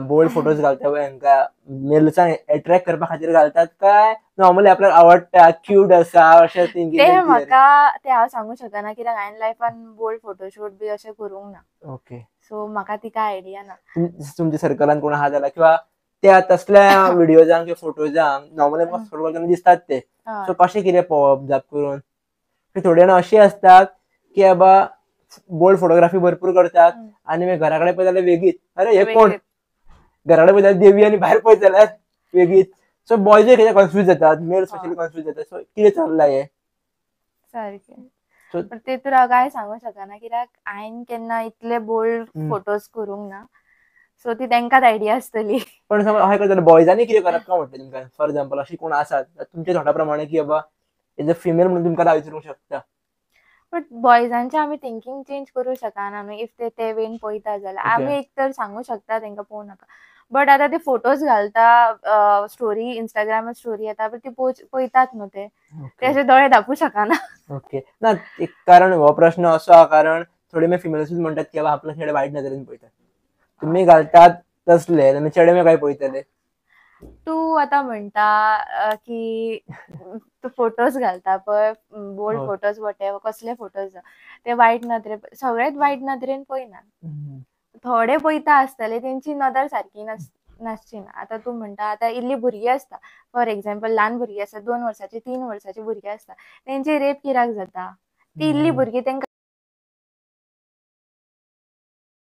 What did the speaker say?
Bold photos घालता हांकां मेल्सांक attract करपा खातीर घालतात काय नॉर्मली आपल्याक आवडटा क्यूट आसा अशें थिंकिंग ते क्लियर. म्हाका ते हांव सांगू शकना कित्याक हांवें लायफान बोल्ड फोटोशूट बी अशें करूंक ना. ओके. सो म्हाका ती काय आयडिया ना. तुमच्या सर्कलान कोण आहा जाल्यार किंवा त्या तसल्या व्हिडिओजांक किंवा फोटोजांक नॉर्मली म्हाका फोटो घालतना दिसतात ते. सो कशें कितें पळोवप जाप करून थोडे जाण अशी असतात की बाबा बोल्ड फोटोग्राफी भरपूर करतात आनी मागीर घरा कडेन पळयत जाल्यार वेगळीच अरे हे कोण घरा कडेन पळयत जाल्यार देवी आनी भायर पळयत जाल्यार वेगळीच. सो बॉयजूय कितें कन्फ्यूज जातात मेल स्पेशली कन्फ्यूज जातात. सो कितें चल्लां हें सारकें. सो पण तेतूर हांव काय सांगू शकना कित्याक हांवें केन्ना इतले बोल्ड फोटोज करूंक ना. सो ती तेंकाच आयडिया आसतली. पण समज अशें करता बॉयजांनी कितें करप काय म्हणटा तुमकां फॉर एक्झाम्पल अशी कोण आसात तुमच्या थॉटा प्रमाणे की बाबा एज अ फिमेल म्हणून तुमकां हांव विचारूंक शकता. बट बॉयजांचे आमी थिंकींग चेंज करूं शकना न्हू इफ ते वेन पळयता जाल्यार आमी एक तर सांगू शकता तेंकां पळोवं नाका. बट आतां ते फोटोज घालता स्टोरी इंस्टाग्रामार स्टोरी येता ती पळयतात न्हू ते अशे दोळे धांपू शकना. ओके ना एक कारण हो प्रश्न असो आहा कारण थोडे मे फिमेल्सूच म्हणटात की बाबा आपल्या चेडे वायट नदरेन पळयतात. तुम्ही घालतात तसले आनी चेडे मागीर काय पळयतले. तूं आतां म्हणटा की तूं फोटोज घालता पळय बोल्ड फोटोज वॉटेवर कसले फोटोज ते वायट नदरे सगळेच वायट नदरेन पळयनात. थोडे पळयता आसतले तेंची नदर सारकी नासची ना. आतां तूं म्हणटा आतां इल्लीं भुरगीं आसता फॉर एक्झाम्पल ल्हान भुरगीं आसता 2 वर्साची 3 वर्साची भुरगीं आसता तेंचे रेप कित्याक जाता ती इल्लीं भुरगीं तेंकां